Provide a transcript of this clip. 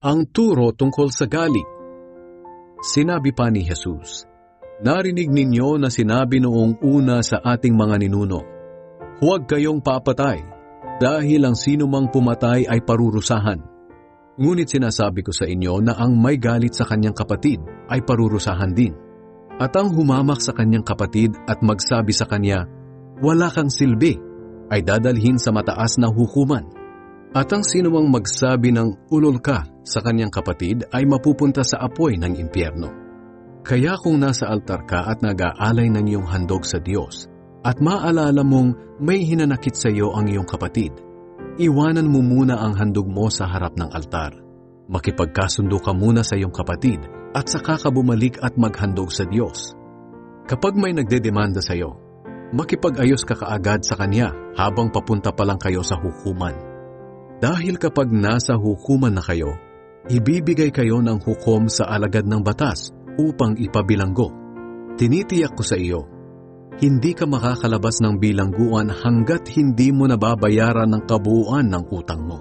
Ang turo tungkol sa galit. Sinabi pa ni Jesus, "Narinig ninyo na sinabi noong una sa ating mga ninuno, huwag kayong papatay, dahil ang sino mang pumatay ay parurusahan. Ngunit sinasabi ko sa inyo na ang may galit sa kanyang kapatid ay parurusahan din. At ang humamak sa kanyang kapatid at magsabi sa kanya, wala kang silbi, ay dadalhin sa mataas na hukuman. At ang sinumang magsabi ng ulol ka sa kanyang kapatid ay mapupunta sa apoy ng impyerno. Kaya kung nasa altar ka at nag-aalay ng iyong handog sa Diyos, at maalala mong may hinanakit sa iyo ang iyong kapatid, iwanan mo muna ang handog mo sa harap ng altar. Makipagkasundo ka muna sa iyong kapatid at saka ka bumalik at maghandog sa Diyos. Kapag may nagdedemanda sa iyo, makipag-ayos ka kaagad sa kanya habang papunta pa lang kayo sa hukuman. Dahil kapag nasa hukuman na kayo, ibibigay kayo ng hukom sa alagad ng batas upang ipabilanggo. Tinitiyak ko sa iyo, hindi ka makakalabas ng bilangguan hanggat hindi mo nababayaran ng kabuuan ng utang mo.